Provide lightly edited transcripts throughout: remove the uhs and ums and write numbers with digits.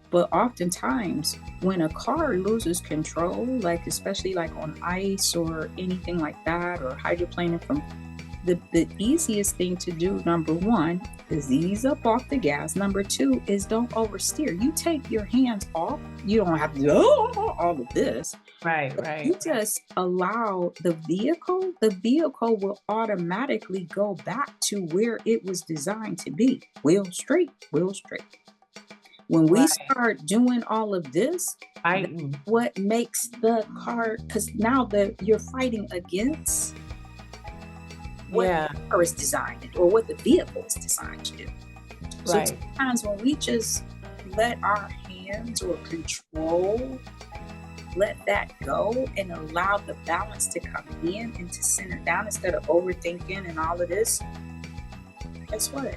But oftentimes, when a car loses control, like especially like on ice or anything like that, or hydroplaning from the easiest thing to do, number one, is ease up off the gas. Number two is don't oversteer. You take your hands off. You don't have to do all of this. Right, You right. just allow the vehicle will automatically go back to where it was designed to be. Wheel straight, wheel straight. When we Right. start doing all of this, that's Fighting. what makes the car, because now that you're fighting against what Yeah, the car is designed to do, or what the vehicle is designed to do. So right. sometimes when we just let our hands or control, let that go and allow the balance to come in and to center down instead of overthinking and all of this, guess what?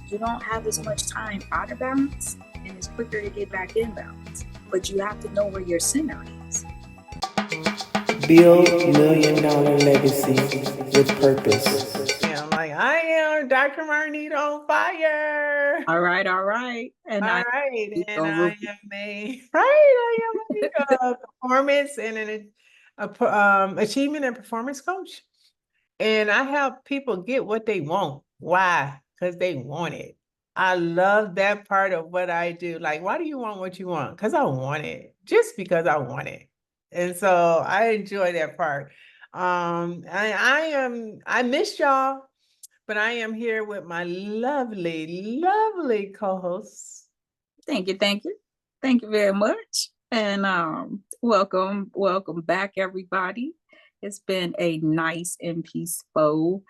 You don't have as much time out of balance and it's quicker to get back in balance. But you have to know where your center is. Build $1,000,000 legacy with purpose. Yeah, I'm like, I am DrMarnita on fire. All right, all right. And All I right, and go I Ruby. am a performance and achievement and performance coach. And I help people get what they want. Why? Because they want it. I love that part of what I do. Like, why do you want what you want? Because I want it. Just because I want it. And so I enjoy that part. I missed y'all, but I am here with my lovely, lovely co-hosts. Thank you, thank you. Thank you very much. And welcome back, everybody. It's been a nice and peaceful.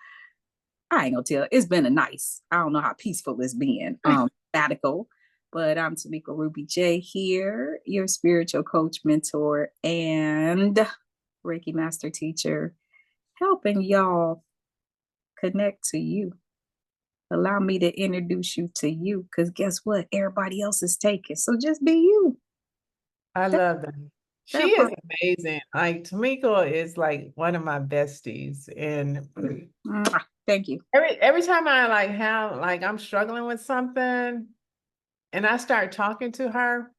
I ain't gonna tell. It's been a nice. I don't know how peaceful it's been. Sabbatical, but I'm Tamiko Ruby J here, your spiritual coach, mentor, and Reiki master teacher, helping y'all connect to you. Allow me to introduce you to you, because guess what? Everybody else is taken. So just be you. I That, love that. She that is part. amazing. Like Tamiko is like one of my besties. And Thank you. every time I I'm struggling with something and I start talking to her,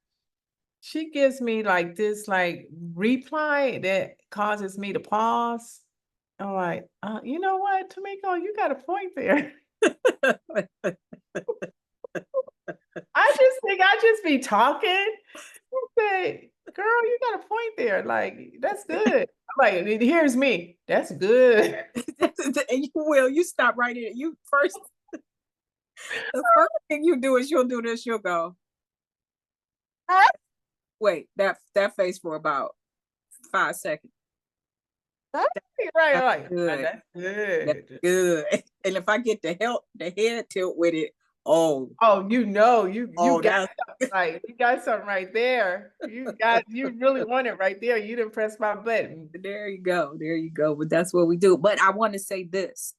she gives me like this like reply that causes me to pause. I'm like, you know what, Tamiko, you got a point there. I just think I just be talking. I say, girl, you got a point there. Like, that's good. I'm like, here's me. That's good. And you will. You stop right here. You first. The first thing you do is you'll do this. You'll go. Wait, that face for about 5 seconds. Right. I'm That's like, good. that's That's good. good. And if I get the head tilt with it, oh, Oh, you know, you got that's something right. You got something right there. You really want it right there. You didn't press my button. there you go. There you go. But that's what we do. But I want to say this.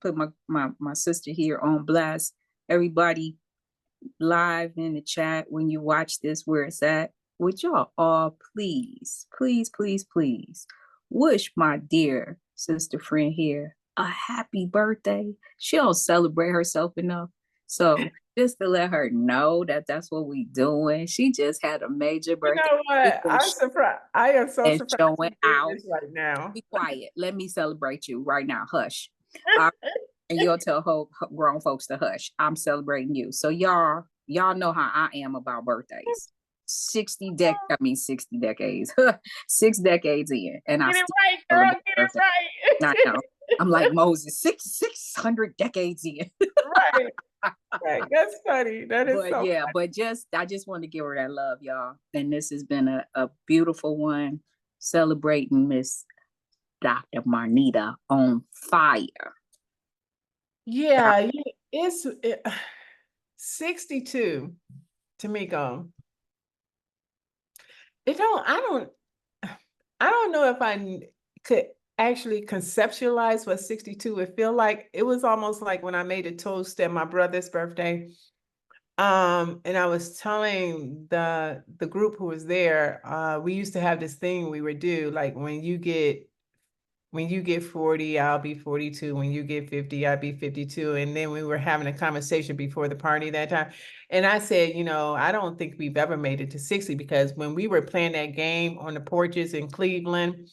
Put my sister here on blast. Everybody live in the chat when you watch this, where it's at. Would y'all all please, please, please, please wish my dear sister friend here a happy birthday. She don't celebrate herself enough. So just to let her know that that's what we doing. She just had a major You birthday. know what? I'm surprised. I am so And surprised you're showing doing out. this right now. Be quiet. Let me celebrate you right now. Hush. Uh, and you'll tell grown folks to hush. I'm celebrating you. So y'all know how I am about birthdays. 60 decades, 6 decades in, and I Get it still right, girl. celebrate Get birthday. it I right. know. I'm like Moses, 600 decades in. Right. Right. That's funny. That is But so yeah, funny. but I just want to give her that love, y'all. And this has been a beautiful one, celebrating Miss Dr. Marnita on fire. Yeah, it's 62, Tamiko. It don't, I don't know if could actually conceptualize what 62 would feel like. It was almost like when I made a toast at my brother's birthday. And I was telling the group who was there, we used to have this thing we would do, like when you get When you get 40, I'll be 42. When you get 50, I'll be 52. And then we were having a conversation before the party that time. And I said, you know, I don't think we've ever made it to 60 because when we were playing that game on the porches in Cleveland,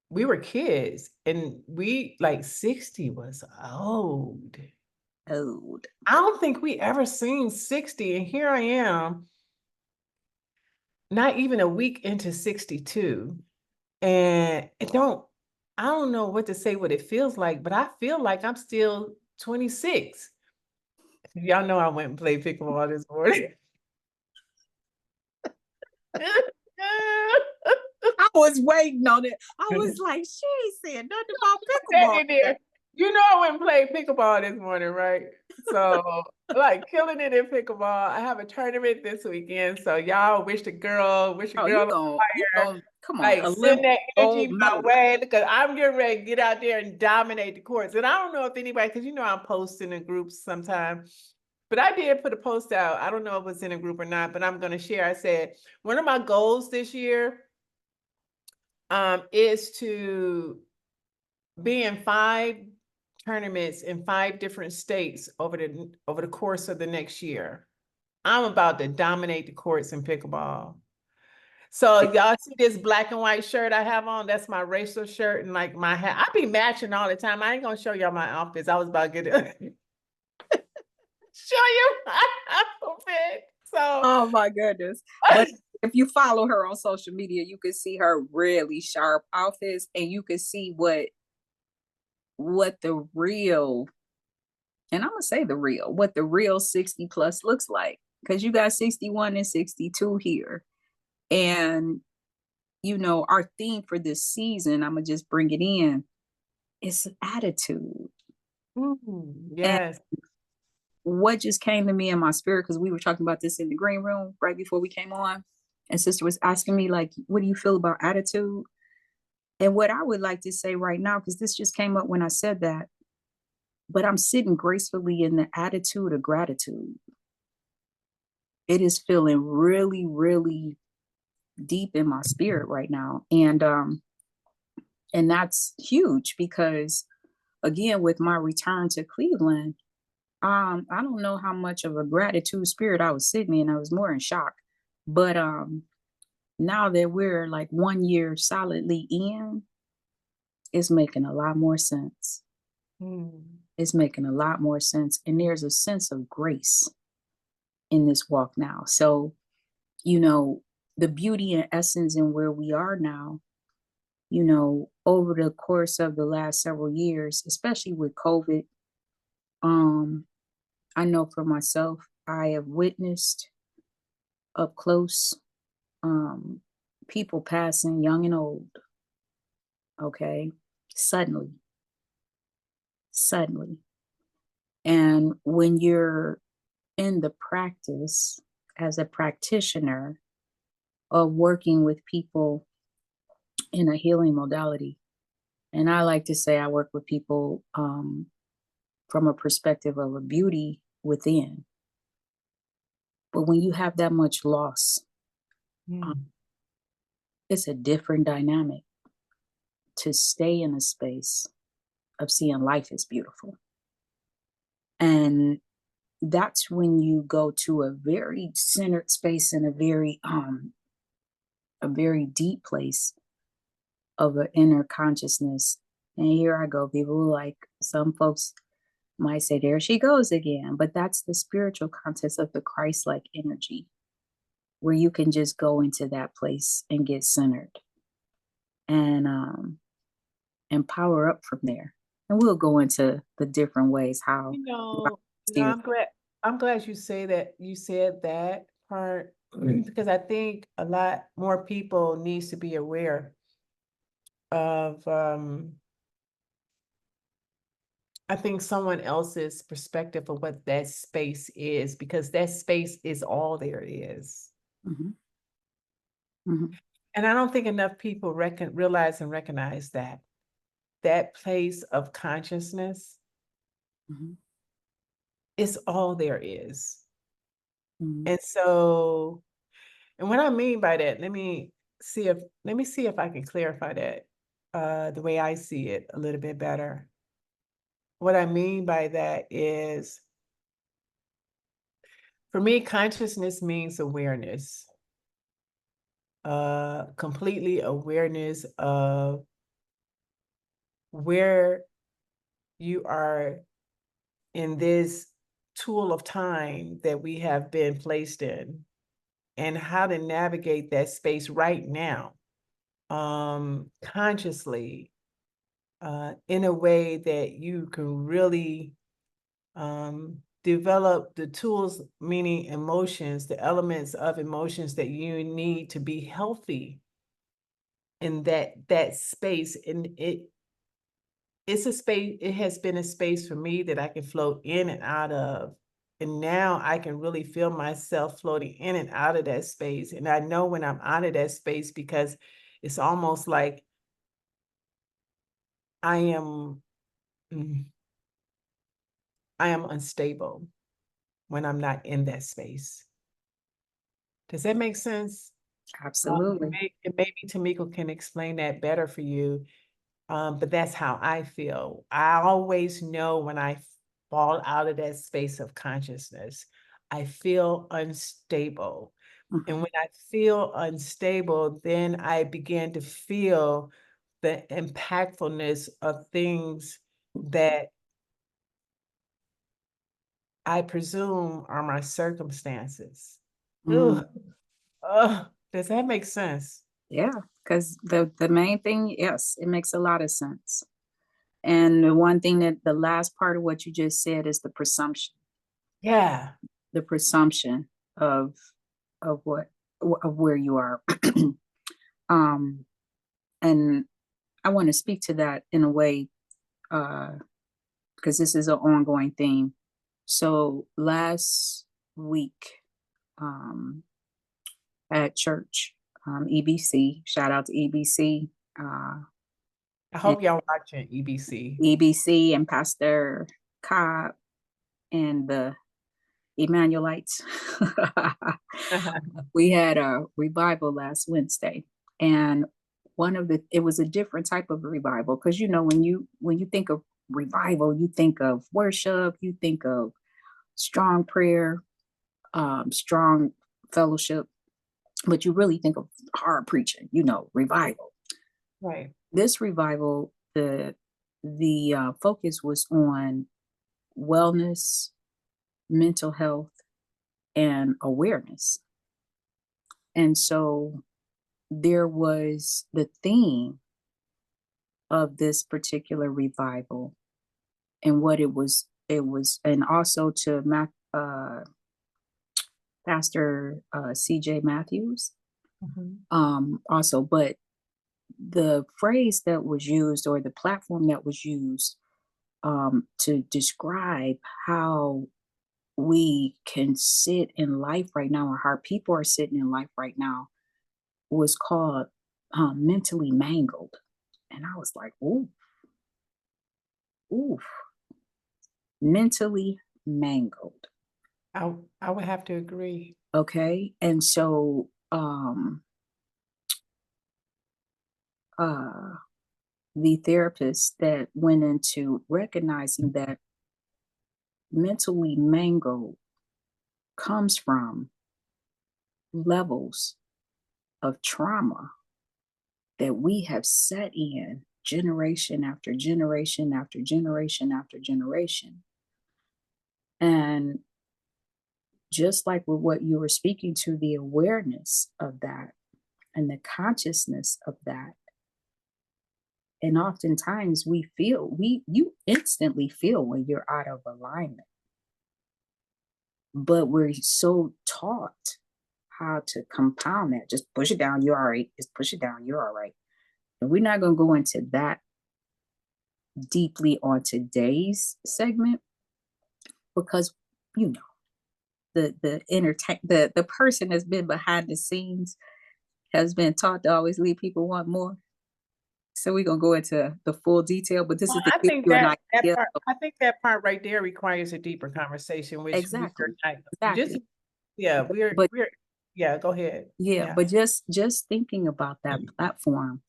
we were kids and we like 60 was old. Old. I don't think we ever seen 60. And here I am, not even a week into 62. And I don't know what to say, what it feels like, but I feel like I'm still 26. Y'all know I went and played pickleball this morning. I was waiting on it. I was like, she ain't saying nothing about That pickleball. in there. You know, I went and played pickleball this morning, right? So, like, killing it in pickleball. I have a tournament this weekend, so y'all wish the girl Oh, on you fire. going come on, Like, send Olympic that gold energy my medal. way because I'm getting ready to get out there and dominate the courts. And I don't know if anybody, because you know I'm posting in groups sometimes, but I did put a post out. I don't know if it's in a group or not, but I'm going to share. I said one of my goals this year is to be in 5 tournaments in 5 different states over the course of the next year. I'm about to dominate the courts in pickleball. So y'all see this black and white shirt I have on? That's my racial shirt and like my hat. I be matching all the time. I ain't gonna show y'all my outfits. I was about to get it. Show you my outfit. So Oh my goodness. But if you follow her on social media, you can see her really sharp outfits and you can see what the real, and I'm gonna say what the real 60 plus looks like. Because you got 61 and 62 here. And you know, our theme for this season, I'm gonna just bring it in, is attitude. And yes. what just came to me in my spirit, because we were talking about this in the green room right before we came on, and sister was asking me, like, what do you feel about attitude? And what I would like to say right now, because this just came up when I said that, but I'm sitting gracefully in the attitude of gratitude. It is feeling really, really deep in my spirit right now. And that's huge because again, with my return to Cleveland, I don't know how much of a gratitude spirit I was sitting in. I was more in shock. But now that we're like 1 year solidly in, it's making a lot more sense. It's making a lot more sense. And there's a sense of grace in this walk now. So, you know, the beauty and essence in where we are now, you know, over the course of the last several years, especially with COVID, I know for myself, I have witnessed up close um, people passing young and old, okay, suddenly, suddenly. And when you're in the practice as a practitioner of working with people in a healing modality, and I like to say I work with people from a perspective of a beauty within. But when you have that much loss, it's a different dynamic to stay in a space of seeing life as beautiful. And that's when you go to a very centered space and a very deep place of an inner consciousness. And here I go, people like some folks might say, there she goes again. But that's the spiritual context of the Christ-like energy, where you can just go into that place and get centered and power up from there. And we'll go into the different ways how I'm glad you said that part because I think a lot more people needs to be aware of I think someone else's perspective of what that space is, because that space is all there is. And I don't think enough people realize and recognize that place of consciousness is all there is. And so, and what I mean by that, let me see if I can clarify that. the way I see it a little bit better. What I mean by that is, for me, consciousness means awareness. Completely awareness of where you are in this tool of time that we have been placed in, and how to navigate that space right now, consciously, in a way that you can really develop the tools, meaning emotions, the elements of emotions that you need to be healthy in that space. And it's a space, it has been a space for me that I can float in and out of. And now I can really feel myself floating in and out of that space. And I know when I'm out of that space, because it's almost like I am mm, I am unstable when I'm not in that space. Does that make sense? Absolutely. Maybe Tamiko can explain that better for you. But that's how I feel. I always know when I fall out of that space of consciousness, I feel unstable. Mhm. And when I feel unstable, then I begin to feel the impactfulness of things that I presume are my circumstances. Mm. Ugh, ugh, does that make sense? Yeah, because the main thing, yes, it makes a lot of sense. And the one thing that the last part of what you just said is Yeah. the presumption of what of where you are. um, and I want to speak to that in a way, because this is an ongoing theme. So last week, um, at church, EBC, shout out to EBC, I and hope y'all watching EBC. EBC and Pastor Cobb and the Emmanuelites. We had a revival last Wednesday, and it was a different type of revival, because when you think of revival, you think of worship, you think of strong prayer, strong fellowship, but you really think of hard preaching, revival. Right. This revival, the focus was on wellness, mental health, and awareness. And so there was the theme of this particular revival, and what it was, and also to Pastor CJ Matthews, Mhm. also. But the phrase that was used, or the platform that was used, to describe how we can sit in life right now, or how people are sitting in life right now, was called mentally mangled. And I was like, ooh, ooh, mentally mangled. I would have to agree. Okay. And so uh the therapist that went into recognizing that mentally mangled comes from levels of trauma that we have set in generation after generation after generation after generation. And just like with what you were speaking to, the awareness of that and the consciousness of that. And oftentimes you instantly feel when you're out of alignment, but we're so taught how to compound that. Just push it down, you're all right. Just push it down, you're all right. And we're not going to go into that deeply on today's segment, because you know the person that's been behind the scenes has been taught to always leave people want more. So we're gonna go into the full detail, but this Well, is to I give think you an that idea. part I think that part right there requires a deeper conversation, which we are Exactly, not just exactly. yeah, But we're yeah, go ahead. yeah, Yeah. but just thinking about that platform,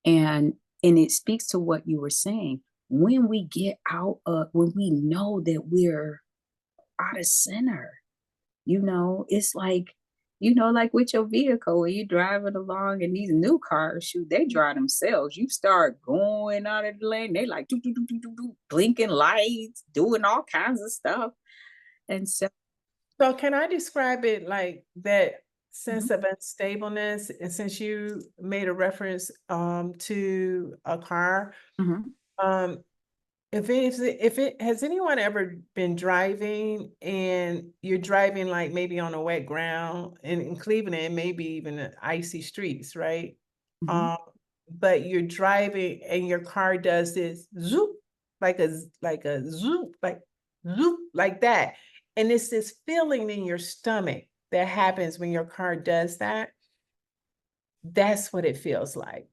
and And it speaks to what you were saying. When we get out of, when we know that we're out of center, it's like, like with your vehicle, when you're driving along and these new cars, shoot, they drive themselves. You start going out of the lane, they like do, do, do, do, do, do, blinking lights, doing all kinds of stuff. And so, So can I describe it like that sense mhm, of unstableness? And since you made a reference to a car, mhm, um, if it has anyone ever been driving and you're driving like maybe on a wet ground and in Cleveland, it may be even icy streets, right? mhm. Um, but you're driving and your car does this zoop, like a zoop, like that. And it's this feeling in your stomach that happens when your car does that. That's what it feels like.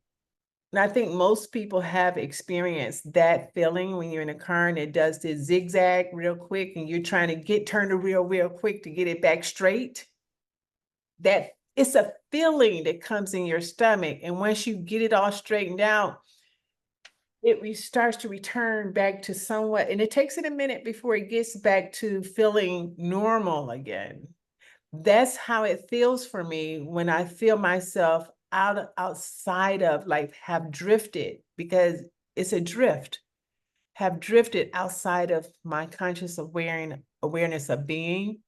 And I think most people have experienced that feeling when you're in a car and it does this zigzag real quick and you're trying to turn the wheel real quick to get it back straight. That it's a feeling that comes in your stomach. And once you get it all straightened out, it starts to return back to somewhat, and it takes it a minute before it gets back to feeling normal again. That's how it feels for me when I feel myself outside of, like, have drifted, because it's a drift, have drifted outside of my conscious awareness of being.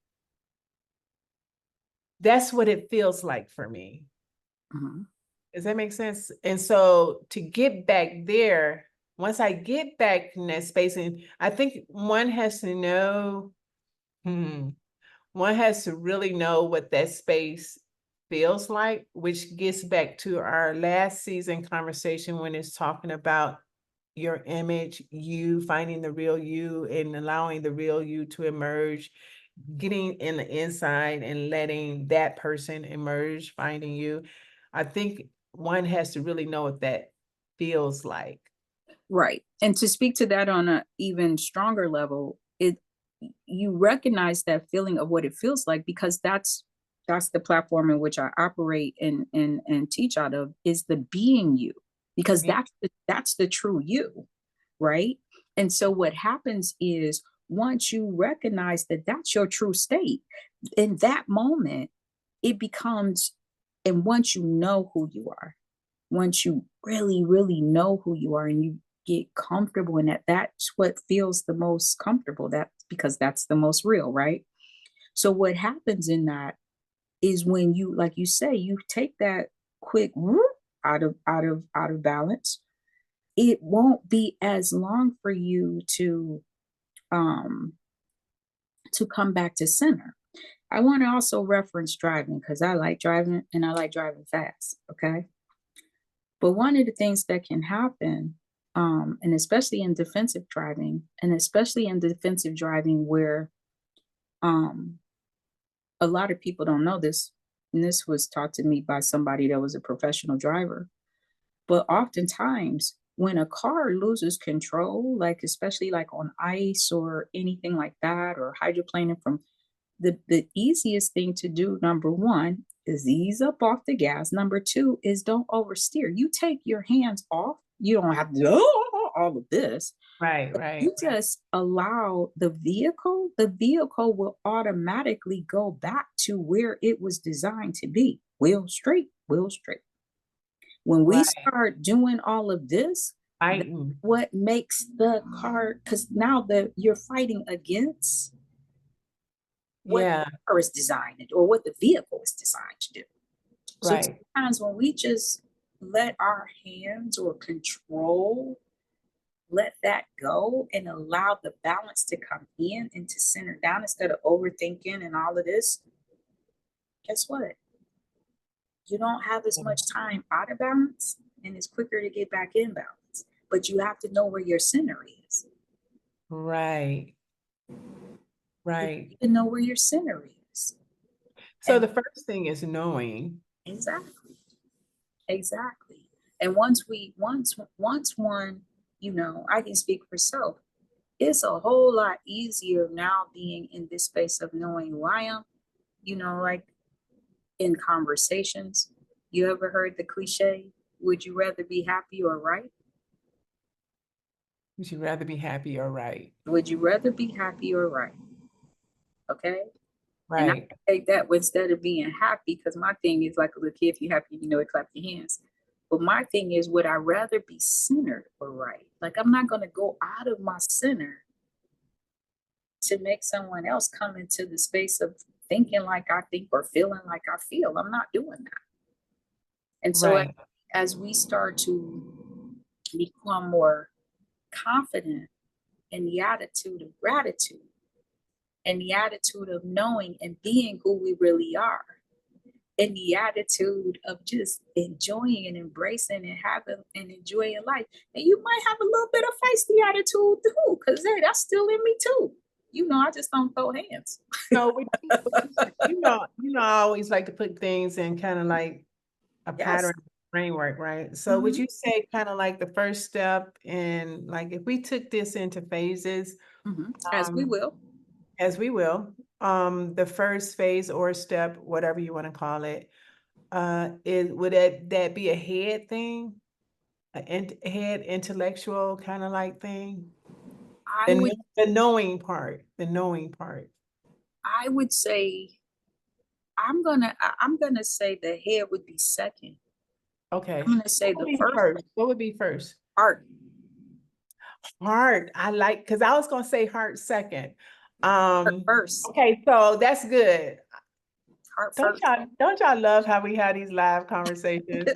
That's what it feels like for me. Mhm. Does that make sense? And so to get back there, once I get back in that space, and I think one has to know, hmm, one has to really know what that space feels like, which gets back to our last season conversation when it's talking about your image, you finding the real you and allowing the real you to emerge, getting in the inside and letting that person emerge, finding you. I think one has to really know what that feels like. Right. And to speak to that on a even stronger level, you recognize that feeling of what it feels like, because that's the platform in which I operate and teach out of, is the being you, because Yeah. that's the true you, right? And so what happens is, once you recognize that that's your true state, in that moment it becomes, and once you know who you are, once you really, really know who you are and you get comfortable in that, that's what feels the most comfortable. That's because that's the most real, right? So what happens in that is, when you, like you say, you take that quick whoop out of balance, it won't be as long for you um to come back to center. I want to also reference driving, because I like driving and I like driving fast. Okay. But one of the things that can happen, and especially in defensive driving, where um, a lot of people don't know this, and this was taught to me by somebody that was a professional driver. But oftentimes, when a car loses control, like especially like on ice or anything like that, or hydroplaning from, the easiest thing to do, number one, is ease up off the gas. Number two is, don't oversteer. You take your hands off. You don't have to do all of this. Right, right, You just allow the vehicle will automatically go back to where it was designed to be. Wheel straight, wheel straight. When we right. start doing all of this, that's Fighting. what makes the car, because now you're fighting against what Yeah, the car is designed to do, or what the vehicle is designed to do. So right. sometimes when we just let our hands or control, let that go and allow the balance to come in and to center down instead of overthinking and all of this, guess what? You don't have as much time out of balance, and it's quicker to get back in balance. But you have to know where your center is. Right, You right. have to know where your center is. So And the first thing is knowing. exactly, exactly. And once one, I can speak for self. It's a whole lot easier now being in this space of knowing who I am, like in conversations. You ever heard the cliche, would you rather be happy or right? Would you rather be happy or right? Would you rather be happy or right? Okay. And I Right. take that instead of being happy, because my thing is like a little kid, if you're happy, you know it, clap your hands. But my thing is, would I rather be centered or right? Like, I'm not going to go out of my center to make someone else come into the space of thinking like I think or feeling like I feel. I'm not doing that. And so Right. as we start to become more confident in the attitude of gratitude and the attitude of knowing and being who we really are, and the attitude of just enjoying and embracing and having and enjoying life. And you might have a little bit of feisty attitude too, because hey, that's still in me too. You know, I just don't throw hands. So I always like to put things in kind of like a Yes. pattern framework, right? So would you say kind of like the first step in, like, if we took this into phases, As we um, will. as we will, the first phase or step, whatever you want to call it, would that be a head thing, head intellectual kind of like thing? I would The knowing part, the knowing part. I would say I'm gonna say the head would be second. Okay. I'm gonna say What would the be first first? What would be first? heart. Heart. I like, because I was gonna say heart second. Heart first. Okay, so that's good. Heart Don't first. y'all love how we have these live conversations?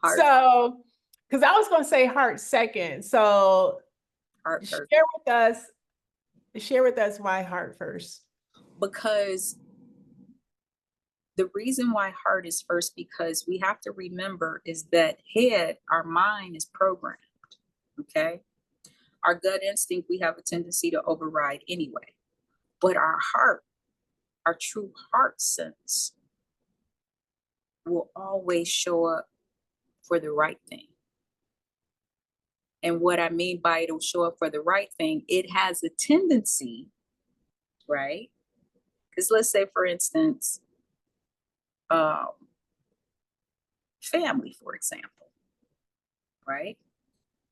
Heart, So, because I was gonna say heart second. So heart first. share with us why heart first. Because the reason why heart is first, because we have to remember is that head, our mind is programmed. Okay. Our gut instinct, we have a tendency to override anyway. But our heart, our true heart sense will always show up for the right thing. And what I mean by it'll show up for the right thing, it has a tendency, right? Because let's say, for instance, um, family, for example, right?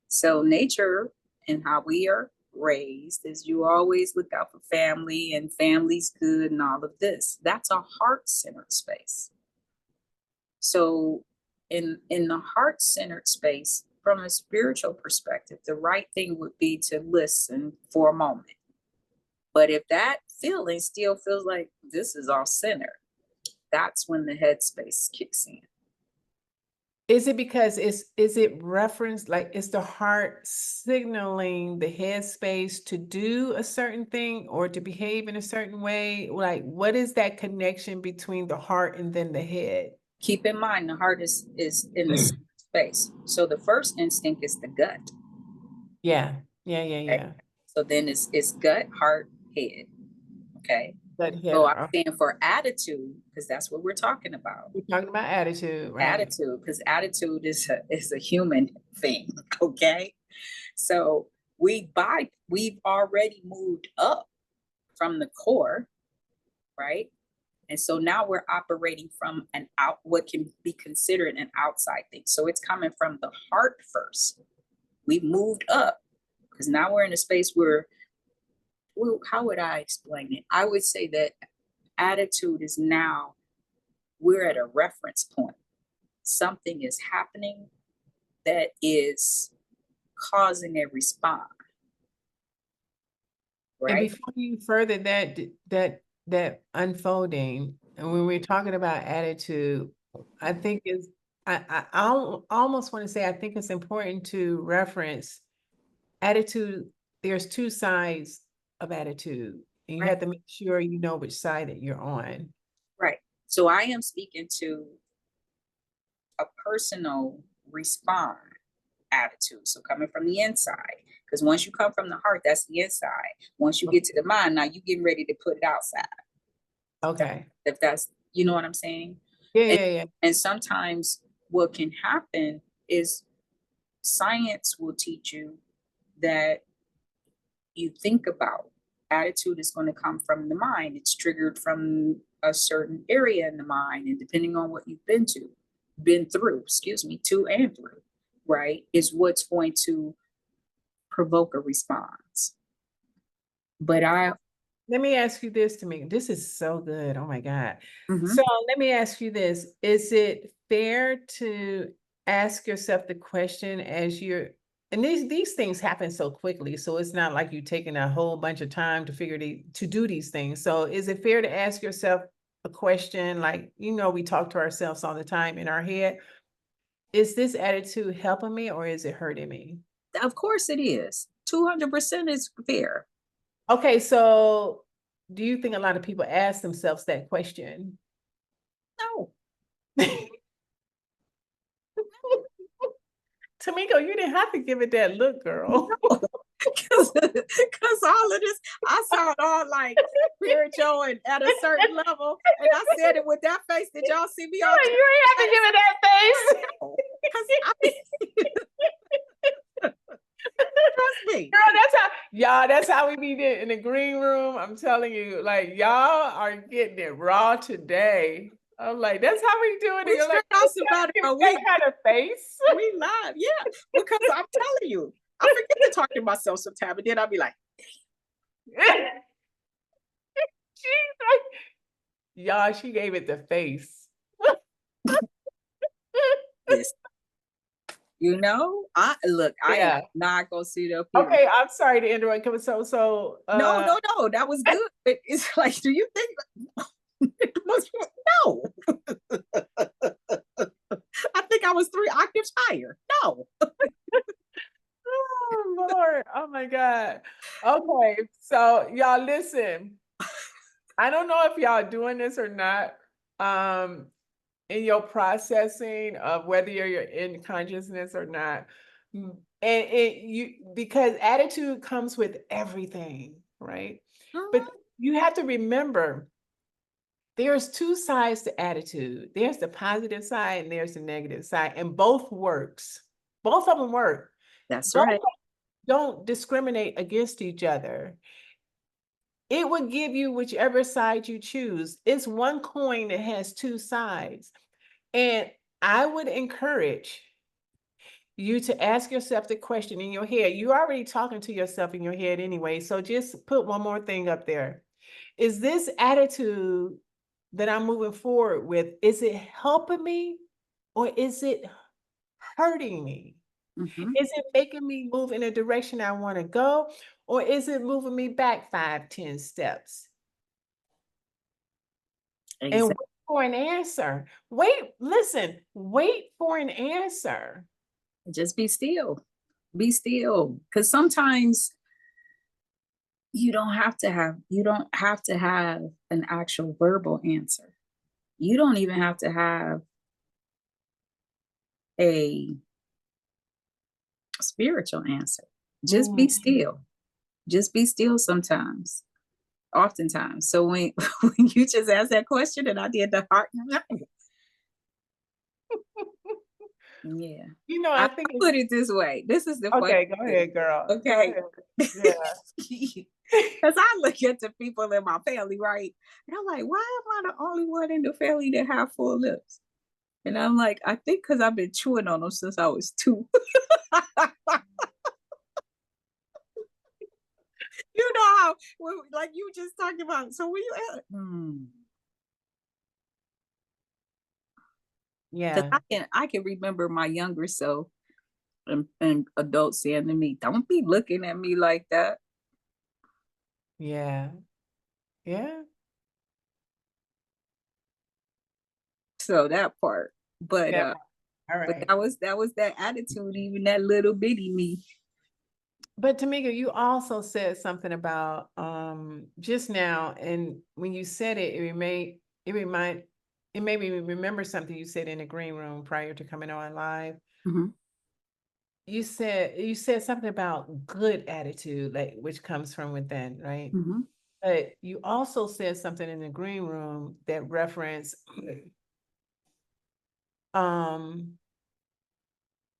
So nature and how we are raised is you always look out for family and family's good and all of this. That's a heart-centered space. So in the heart-centered space, from a spiritual perspective, the right thing would be to listen for a moment. But if that feeling still feels like this is all centered, that's when the headspace kicks in. Is it because is it referenced, like, is the heart signaling the head space to do a certain thing or to behave in a certain way? Like, what is that connection between the heart and then the head? Keep in mind the heart is in the center space. So the first instinct is the gut. Yeah. Yeah, Okay. yeah. So then it's gut, heart, head. Okay. That So I'm head. saying for attitude, because that's what we're talking about. We're talking about attitude, right? Attitude, because attitude is a human thing. Okay. So we've already moved up from the core, right? And so now we're operating from what can be considered an outside thing. So it's coming from the heart first. We've moved up because now we're in a space where, well, how would I explain it? I would say that attitude is now, we're at a reference point. Something is happening that is causing a response, And right? before you further that unfolding, and when we're talking about attitude, I think is almost want to say I think it's important to reference attitude. There's two sides of attitude, and you Right. have to make sure you know which side that you're on. Right. So I am speaking to a personal response attitude. So coming from the inside, because once you come from the heart, that's the inside. Once you get to the mind, now you getting ready to put it outside. Okay. If that's, you know what I'm saying? Yeah, And, yeah, yeah. and sometimes what can happen is science will teach you that you think about attitude is going to come from the mind. It's triggered from a certain area in the mind, and depending on what you've been through, to and through, right, is what's going to provoke a response. But let me ask you this, Tamiko. This is so good. Oh my God. Mhm. So let me ask you this. Is it fair to ask yourself the question as you're, and these things happen so quickly, so it's not like you're taking a whole bunch of time to to do these things. So is it fair to ask yourself a question like, we talk to ourselves all the time in our head. Is this attitude helping me or is it hurting me? Of course it is. 200% is fair. Okay, so do you think a lot of people ask themselves that question? No. Tamiko, you didn't have to give it that look, girl. Because all of this, I saw it all like spiritual and at a certain level. And I said it with that face. Did y'all see me on You ain't have to give it that face. because trust me. Girl, that's how we be in the green room. I'm telling you, like y'all are getting it raw today. I'm like, that's how we do it. We You're like, straight out about that kind of face. we live, yeah. Because I'm telling you, I forget to talk to myself sometimes, and then I'll be like, Y'all, she gave it the face. this. I Yeah. am not gonna sit up here. Okay, I'm sorry to interrupt. So No, that was good. But it's like, do you think no? I think I was 3 octaves higher. No. Oh Lord, oh my God. Okay, so y'all listen. I don't know if y'all doing this or not. In your processing of whether you're in consciousness or not. And because attitude comes with everything, right? But you have to remember there's two sides to attitude. There's the positive side and there's the negative side, and both works. Both of them work. That's Both right. don't discriminate against each other. It would give you whichever side you choose. It's one coin that has two sides. And I would encourage you to ask yourself the question in your head. You're already talking to yourself in your head anyway. So just put one more thing up there. Is this attitude that I'm moving forward with, is it helping me or is it hurting me? Mhm. Is it making me move in a direction I want to go? Or is it moving me back 5, 10 steps? And Exactly. wait for an answer. Wait for an answer. Just be still. Be still. Because sometimes you don't have to have an actual verbal answer. You don't even have to have a spiritual answer. Just be still. Just be still sometimes, oftentimes. So when when you just asked that question and I did the heart, yeah. I I think put it this way. This is the funny okay, go thing. ahead, girl. Go Okay. ahead. Yeah. Because I look at the people in my family, right? And I'm like, why am I the only one in the family that have full lips? And I'm like, I think because I've been chewing on them since I was 2. You know how, like you just talking about. So when you, because Yeah. I can remember my younger self and adults saying to me, "Don't be looking at me like that." Yeah. Yeah. So that part, but That all but right. that was that attitude, even that little bitty me. But Tamika, you also said something about just now, and when you said it, it made me remember something you said in the green room prior to coming on live. Mhm. You said something about good attitude, like which comes from within, right? Mhm. But you also said something in the green room that referenced um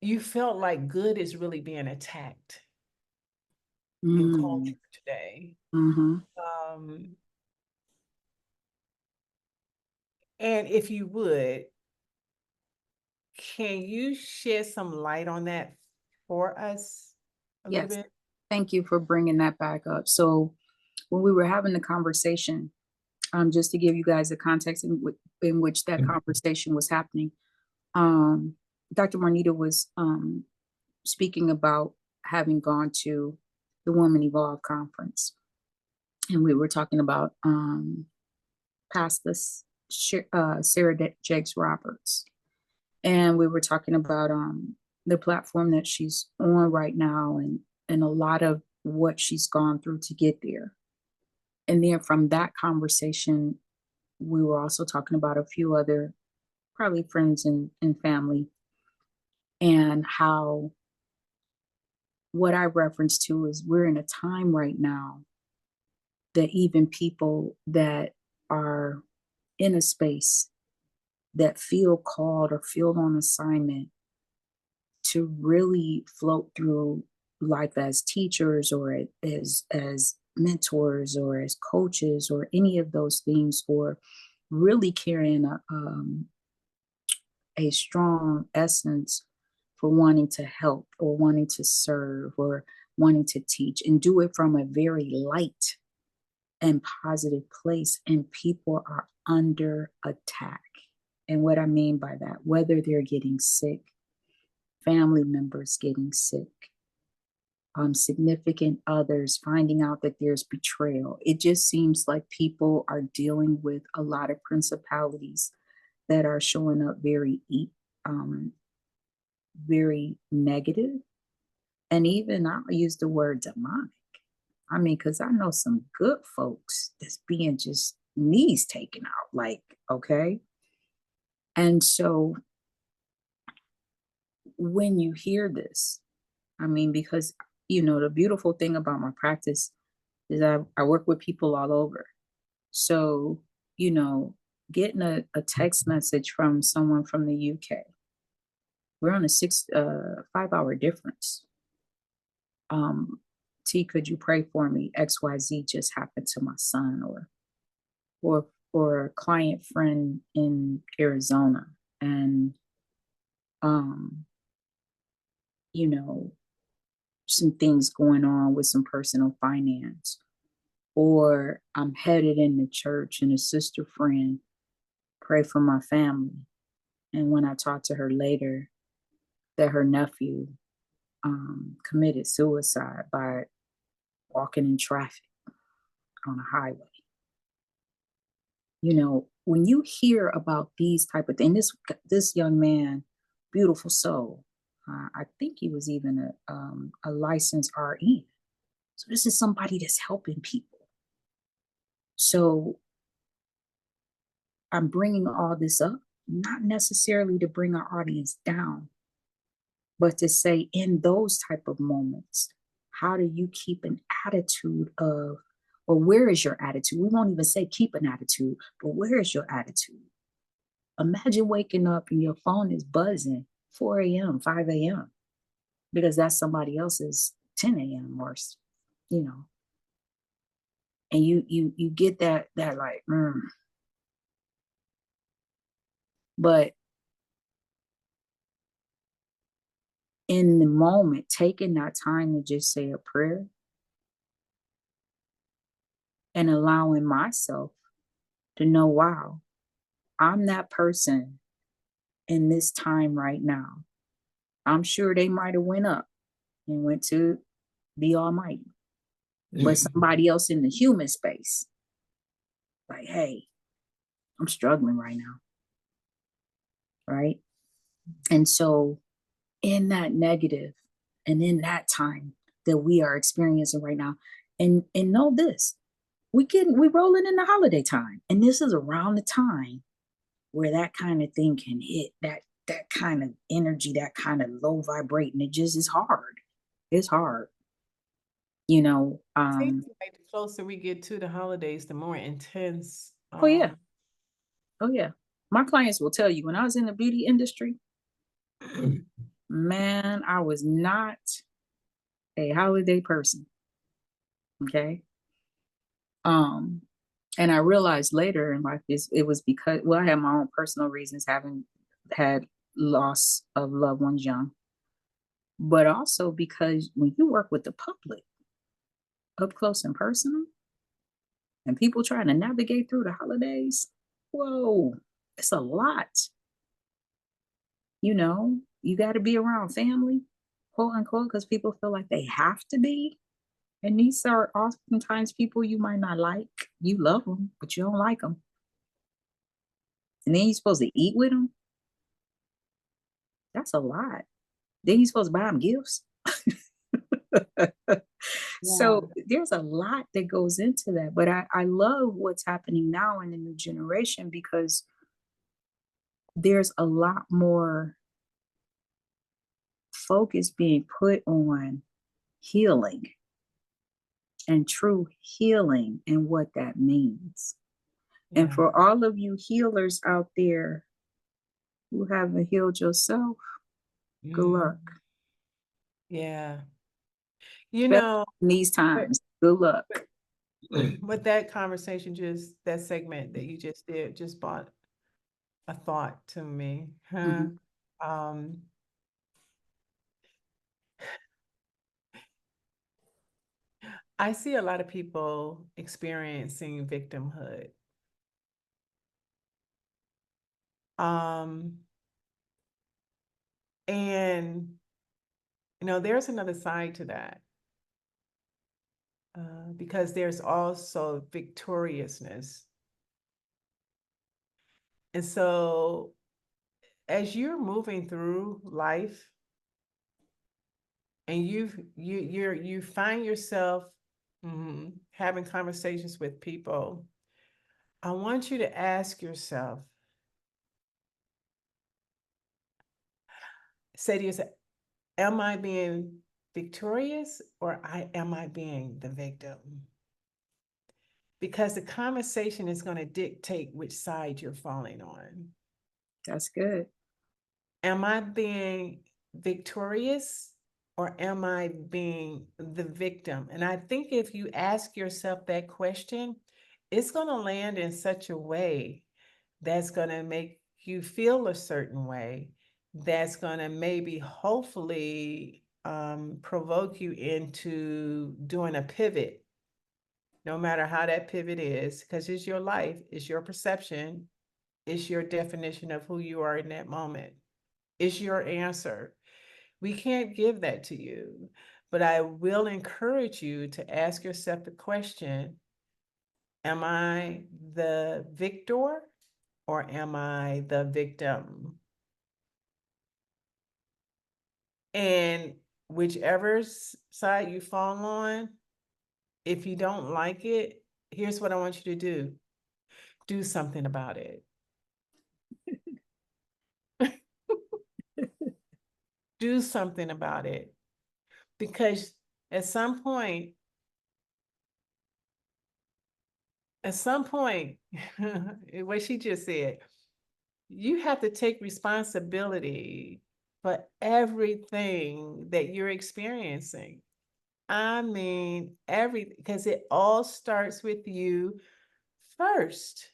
you felt like good is really being attacked in Mm. culture today. Mhm. Um and if you would, Can you shed some light on that for us a little Yes. bit? Thank you for bringing that back up. So when we were having the conversation, just to give you guys the context in which that conversation was happening, um, DrMarnita was speaking about having gone to the Women Evolve conference, and we were talking about Pastor Sarah Jakes Roberts, and we were talking about the platform that she's on right now, and a lot of what she's gone through to get there. And then from that conversation, we were also talking about a few other probably friends and family, and how what I referenced to is we're in a time right now that even people that are in a space that feel called or feel on assignment to really float through life as teachers or as mentors or as coaches or any of those things, or really carrying a strong essence for wanting to help or wanting to serve or wanting to teach and do it from a very light and positive place. And people are under attack. And what I mean by that, whether they're getting sick, family members getting sick, significant others finding out that there's betrayal. It just seems like people are dealing with a lot of principalities that are showing up very negative. And even I'll use the word demonic. I mean, because I know some good folks that's being just knees taken out, like, okay. And so when you hear this, I mean, because, the beautiful thing about my practice is I work with people all over. So, getting a text message from someone from the UK, we're on a 5 hour difference. T, could you pray for me? XYZ just happened to my son, or a client friend in Arizona. And, you know, some things going on with some personal finance, or I'm headed in the church and a sister friend, pray for my family. And when I talked to her later, that her nephew committed suicide by walking in traffic on a highway. When you hear about these type of things, this young man, beautiful soul, I think he was even a licensed RN. So this is somebody that's helping people. So I'm bringing all this up, not necessarily to bring our audience down, but to say in those type of moments, how do you keep an attitude of, or where is your attitude? We won't even say keep an attitude, but where is your attitude? Imagine waking up and your phone is buzzing 4 a.m., 5 a.m., because that's somebody else's 10 a.m. or, and you get that like, But in the moment, taking that time to just say a prayer and allowing myself to know, wow, I'm that person in this time right now. I'm sure they might have went up and went to the Almighty, but somebody else in the human space, like, hey, I'm struggling right now, right? And so in that negative and in that time that we are experiencing right now, and know this, we rolling in the holiday time, and this is around the time where that kind of thing can hit, that kind of energy, that kind of low vibrating. It just is hard. It's hard. Seems like the closer we get to the holidays, the more intense. Oh yeah. Oh yeah. My clients will tell you, when I was in the beauty industry, man, I was not a holiday person. Okay. And I realized later in life it was because, well, I had my own personal reasons, having had loss of loved ones young, but also because when you work with the public up close and personal, and people trying to navigate through the holidays, whoa, it's a lot. You know, you got to be around family, quote unquote, because people feel like they have to be. And these are oftentimes people you might not like. You love them, but you don't like them. And then you're supposed to eat with them. That's a lot. Then you're supposed to buy them gifts. So there's a lot that goes into that. But I love what's happening now in the new generation because there's a lot more focus being put on healing and true healing and what that means. And Yeah. for all of you healers out there who haven't healed yourself, good luck. Yeah. You Especially know, in these times, good luck. with that conversation, just that segment that you just did, just brought a thought to me. Huh? Mhm. I see a lot of people experiencing victimhood. Um, and there's another side to that, because there's also victoriousness. And so as you're moving through life and you find yourself having conversations with people, I want you to ask yourself, say to yourself, am I being victorious or am I being the victim? Because the conversation is going to dictate which side you're falling on. That's good. Am I being victorious or am I being the victim? And I think if you ask yourself that question, it's going to land in such a way that's going to make you feel a certain way, that's going to maybe hopefully provoke you into doing a pivot, no matter how that pivot is, because it's your life, it's your perception, it's your definition of who you are in that moment. It's your answer. We can't give that to you, but I will encourage you to ask yourself the question, am I the victor or am I the victim? And whichever side you fall on, if you don't like it, here's what I want you to do. Do something about it. Do something about it. Because at some point, what she just said, you have to take responsibility for everything that you're experiencing. I mean, because it all starts with you first.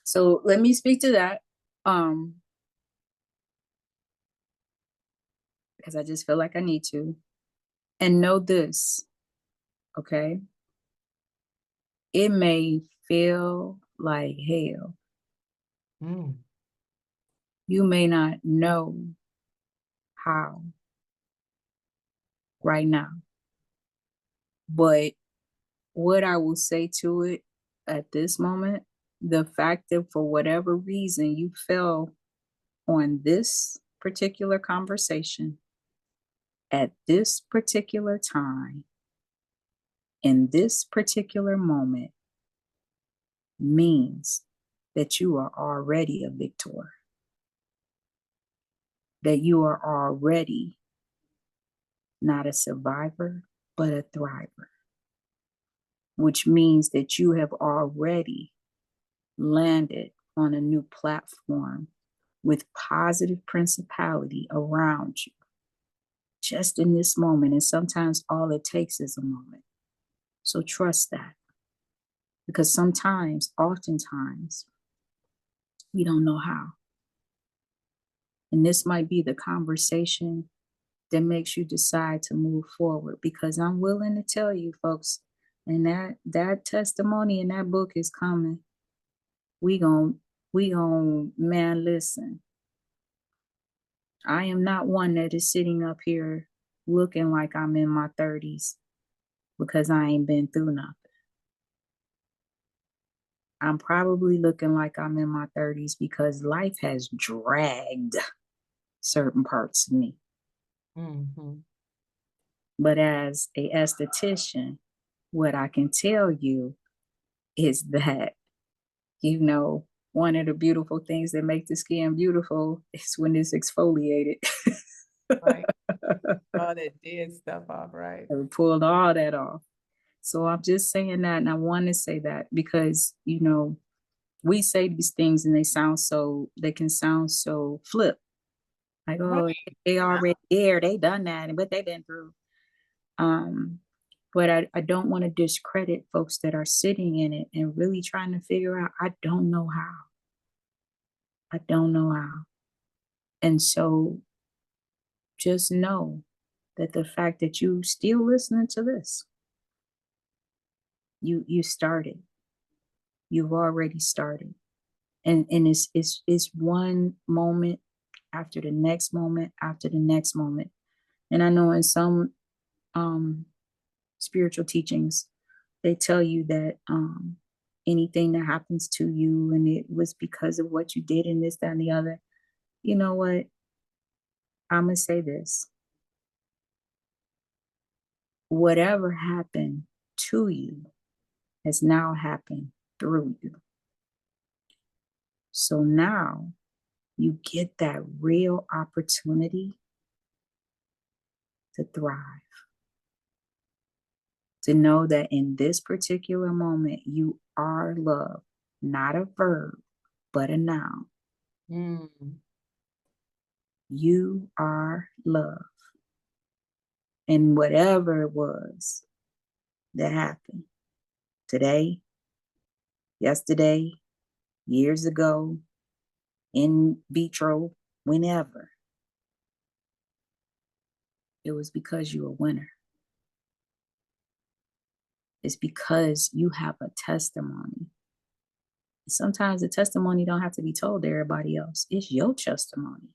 So let me speak to that. Because I just feel like I need to. And know this, okay? It may feel like hell. Mm. You may not know how right now. But what I will say to it at this moment, the fact that for whatever reason you fell on this particular conversation at this particular time, in this particular moment, means that you are already a victor, that you are already not a survivor, but a thriver, which means that you have already landed on a new platform with positive principality around you, just in this moment. And sometimes all it takes is a moment. So trust that. Because sometimes, oftentimes, we don't know how. And this might be the conversation that makes you decide to move forward, because I'm willing to tell you folks, and that testimony in that book is coming. We gon' man, listen. I am not one that is sitting up here looking like I'm in my 30s because I ain't been through nothing. I'm probably looking like I'm in my 30s because life has dragged certain parts of me. Mm-hmm. But as a esthetician, what I can tell you is that, you know, one of the beautiful things that make the skin beautiful is when it's exfoliated. Right. All that dead stuff off, right? I pulled all that off. So I'm just saying that, and I want to say that because, you know, we say these things and they can sound so flip. Like, oh, Right. they already there, they done that, and what they've been through. But I don't want to discredit folks that are sitting in it and really trying to figure out, I don't know how. I don't know how. And so just know that the fact that you still listening to this, you started. You've already started. And it's one moment after the next moment after the next moment. And I know in some spiritual teachings, they tell you that anything that happens to you and it was because of what you did and this, that, and the other. You know what? I'm going to say this. Whatever happened to you has now happened through you. So now you get that real opportunity to thrive. To know that in this particular moment, you are love, not a verb, but a noun. Mm. You are love. And whatever it was that happened today, yesterday, years ago, in vitro, whenever, it was because you're a winner. It's because you have a testimony. Sometimes the testimony don't have to be told to everybody else. It's your testimony.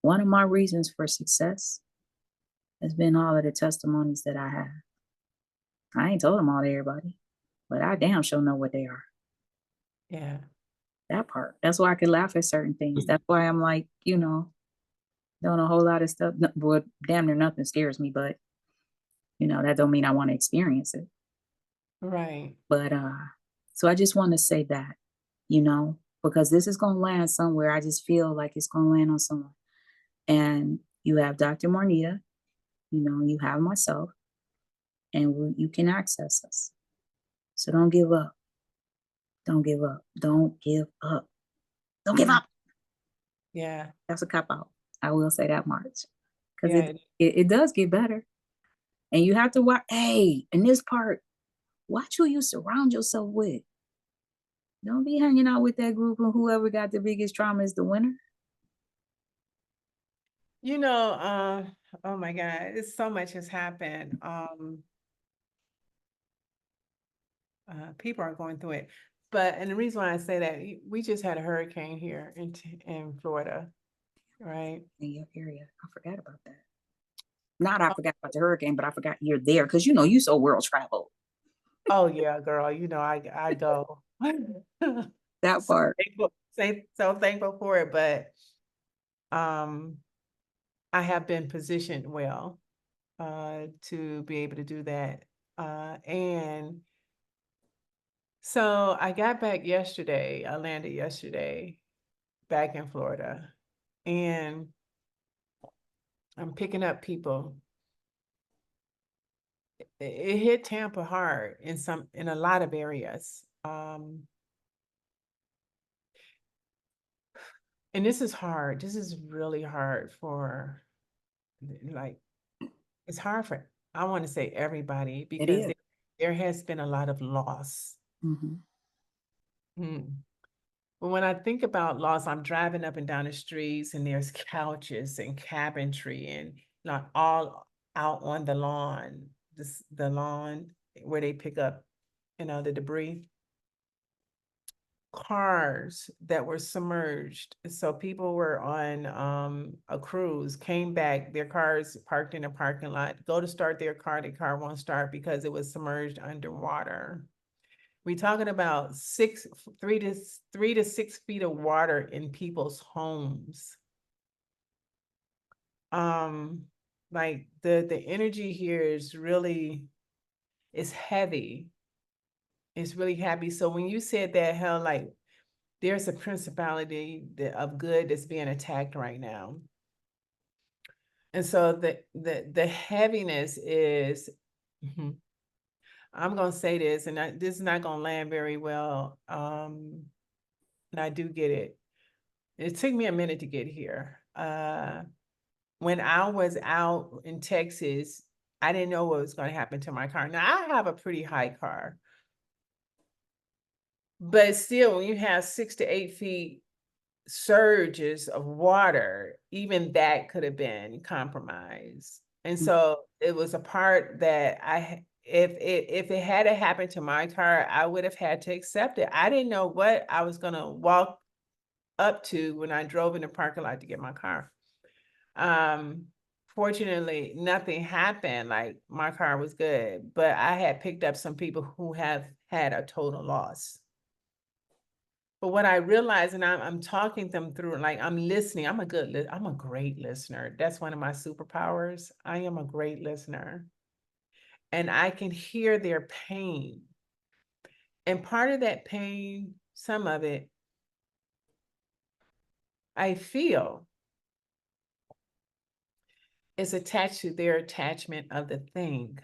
One of my reasons for success has been all of the testimonies that I have. I ain't told them all to everybody, but I damn sure know what they are. Yeah. That part. That's why I can laugh at certain things. That's why I'm like, you know, doing a whole lot of stuff. Well, damn near nothing scares me, but you know, that don't mean I want to experience it. Right. But so I just want to say that, you know, because this is gonna land somewhere. I just feel like it's gonna land on someone. And you have DrMarnita, you know, you have myself, and you can access us. So don't give up. Don't give up. Don't give up. Don't give up. Yeah. That's a cop out. I will say that much. Because Yeah. it does get better. And you have to watch, hey, in this part, watch who you surround yourself with. Don't be hanging out with that group and whoever got the biggest trauma is the winner. You know, oh my God, it's so much has happened. People are going through it. But and the reason why I say that, we just had a hurricane here in Florida, right? In your area. I forgot about that. Not I forgot about the hurricane, but I forgot you're there because you know you so world traveled. Oh yeah, girl, you know I go. That So part. so thankful for it, but I have been positioned well to be able to do that. And so I got back yesterday. I landed yesterday back in Florida, and I'm picking up people. It hit Tampa hard in a lot of areas. And this is hard. This is really hard for, like, it's hard for, I want to say everybody, It because is. there has been a lot of loss. Mm-hmm. Mm. But when I think about loss, I'm driving up and down the streets and there's couches and cabinetry and like all out on the lawn, the lawn where they pick up, the debris. Cars that were submerged. So people were on a cruise, came back, their cars parked in a parking lot, go to start their car, the car won't start because it was submerged underwater. We're talking about 3 to 6 feet of water in people's homes. Like the energy here is heavy. It's really heavy. So when you said that, hell, like there's a principality of good that's being attacked right now. And so the heaviness is, I'm gonna say this, and this is not gonna land very well. And I do get it. It took me a minute to get here. When I was out in Texas, I didn't know what was going to happen to my car. Now I have a pretty high car, but still, when you have 6 to 8 feet surges of water, even that could have been compromised. And so it was a part that if it had happened to my car, I would have had to accept it. I didn't know what I was going to walk up to when I drove in the parking lot to get my car. Fortunately, nothing happened. Like my car was good, but I had picked up some people who have had a total loss. But what I realized, and I'm talking them through, like I'm listening. I'm a great listener. That's one of my superpowers. I am a great listener, and I can hear their pain. And part of that pain, some of it, I feel is attached to their attachment of the thing.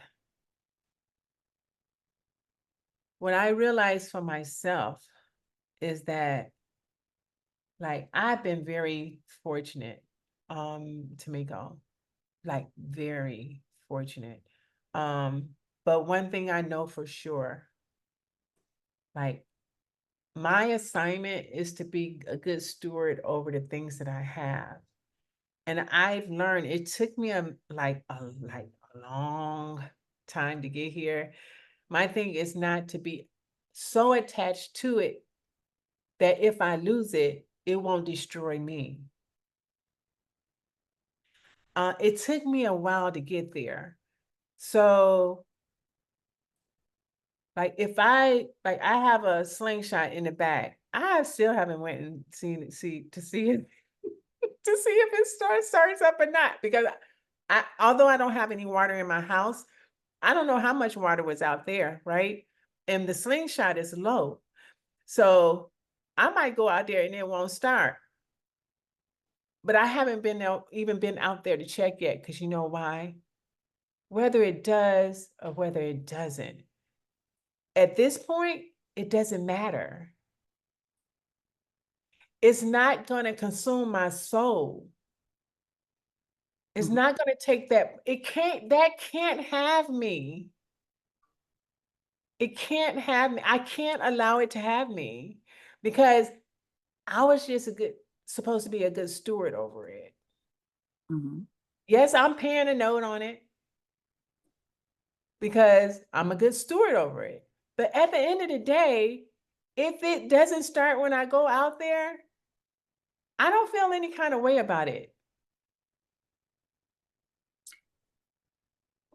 What I realized for myself is that, like, I've been very fortunate, Tamiko, like very fortunate. But one thing I know for sure, like my assignment is to be a good steward over the things that I have. And I've learned, it took me a long time to get here. My thing is not to be so attached to it that if I lose it, it won't destroy me. It took me a while to get there. So like I have a slingshot in the back. I still haven't went and seen it, to see it, to see if it starts up or not, because although I don't have any water in my house, I don't know how much water was out there, right? And the slingshot is low. So I might go out there and it won't start. But I haven't even been out there to check yet, because you know why? Whether it does or whether it doesn't, at this point, it doesn't matter. It's not going to consume my soul. It's not going to take that. That can't have me. It can't have me. I can't allow it to have me, because I was just supposed to be a good steward over it. Yes, I'm paying a note on it because I'm a good steward over it. But at the end of the day, if it doesn't start when I go out there, I don't feel any kind of way about it.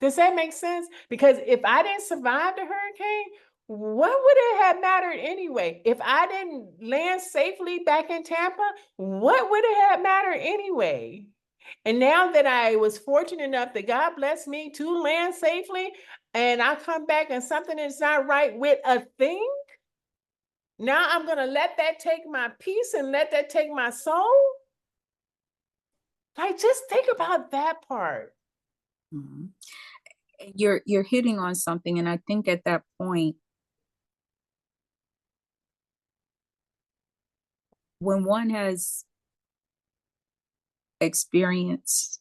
Does that make sense? Because if I didn't survive the hurricane, what would it have mattered anyway? If I didn't land safely back in Tampa, what would it have mattered anyway? And now that I was fortunate enough that God blessed me to land safely, and I come back and something is not right with a thing, now I'm going to let that take my peace and let that take my soul? Like, just think about that part. You're hitting on something, and I think at that point, when one has experienced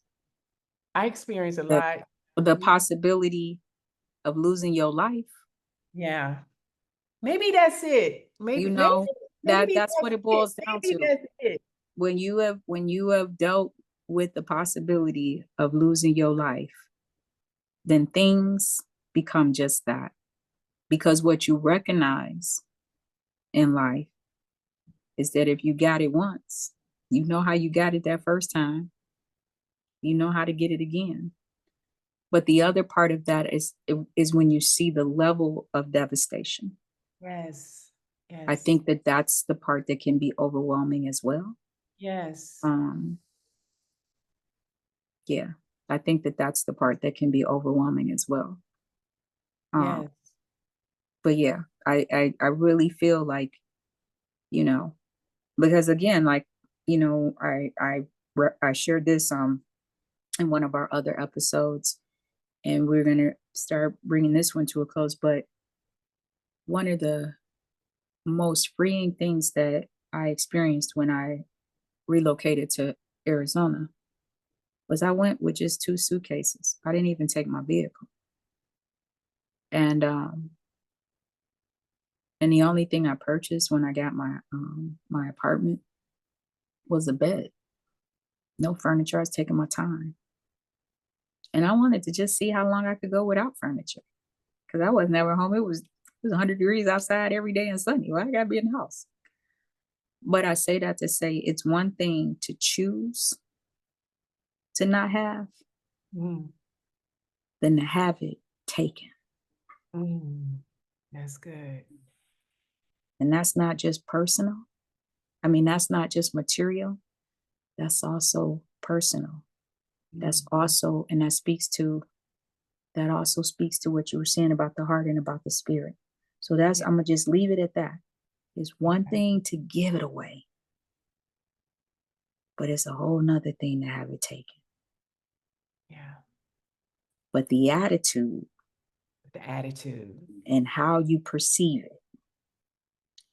I experienced a lot. the possibility of losing your life, Yeah. Maybe that's it. Maybe That's what it boils down Maybe to. that's it. When you have dealt with the possibility of losing your life, then things become just that. Because what you recognize in life is that if you got it once, you know how you got it that first time, you know how to get it again. But the other part of that is when you see the level of devastation. Yes. Yes. I think that that's the part that can be overwhelming as well. Yes. Yeah, I think that that's the part that can be overwhelming as well. Yes. But yeah, I really feel like, you know, because again, like, you know, I shared this in one of our other episodes, and we're gonna start bringing this one to a close. But one of the most freeing things that I experienced when I relocated to Arizona was I went with just 2 suitcases. I didn't even take my vehicle. And the only thing I purchased when I got my apartment was a bed. No furniture. I was taking my time. And I wanted to just see how long I could go without furniture. Because I was never home. It was 100 degrees outside every day and sunny. Well, I gotta be in the house. But I say that to say it's one thing to choose to not have than to have it taken. That's good. And that's not just personal. I mean, that's not just material. That's also personal. That's also, and that also speaks to what you were saying about the heart and about the spirit. So that's, I'm gonna just leave it at that. It's one thing to give it away, but it's a whole nother thing to have it taken. Yeah. But the attitude and how you perceive it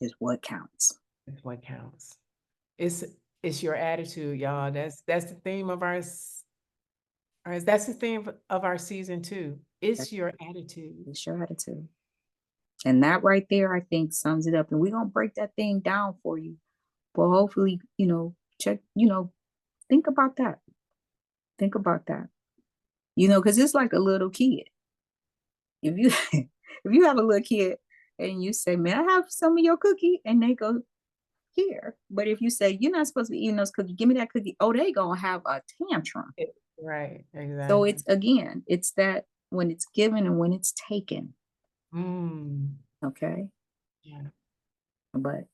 is what counts. It's what counts. It's your attitude, y'all. That's the theme of that's the theme of our season 2. It's your attitude. It's your attitude. And that right there, I think, sums it up. And we're gonna break that thing down for you. But hopefully, check, think about that. Think about that. Because it's like a little kid. If you if you have a little kid and you say, "Man, I have some of your cookie," and they go, "Here." But if you say, "You're not supposed to be eating those cookies, give me that cookie," oh, they gonna have a tantrum. Right, exactly. So it's that when it's given and when it's taken. Okay. Yeah. But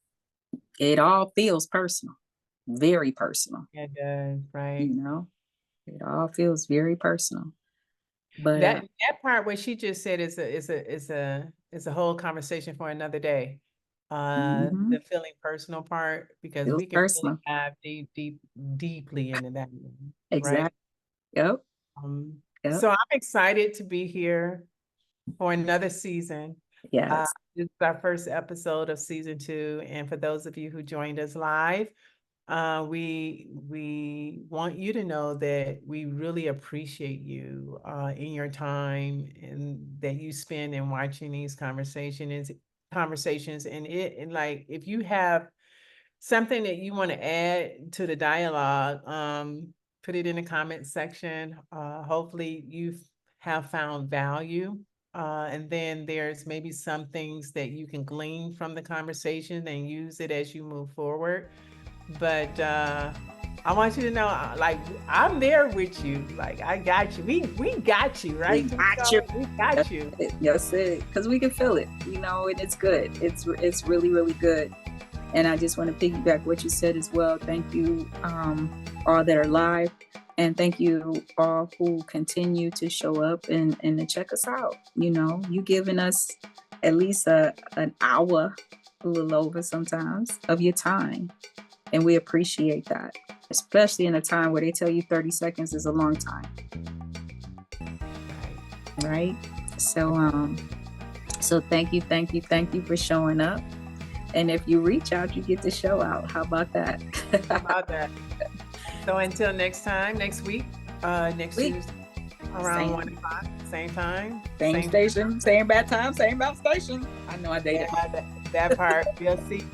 it all feels personal, very personal. It does, right? It all feels very personal. But that part where she just said is a whole conversation for another day. The feeling personal part, because feels we can personal. really dive deeply into that. Exactly. Right? Yep. So I'm excited to be here for another season. Yes. This is our first episode of season 2, and for those of you who joined us live, we want you to know that we really appreciate you in your time and that you spend in watching these conversations, and like, if you have something that you want to add to the dialogue, put it in the comment section. Hopefully you have found value. And then there's maybe some things that you can glean from the conversation and use it as you move forward. But I want you to know, like, I'm there with you. Like, I got you. We got you, right? We got you. We got you. Yes, because we can feel it, and it's good. It's really, really good. And I just want to piggyback what you said as well. Thank you, all that are live. And thank you all who continue to show up and to check us out. You giving us at least an hour, a little over sometimes, of your time. And we appreciate that, especially in a time where they tell you 30 seconds is a long time. Right? So, so thank you for showing up. And if you reach out, you get the show out. How about that? How about that? So until next time, next week, next Tuesday, around 1 o'clock, same time. Same station, same bad time, same bad station. I know I dated that part. We'll see.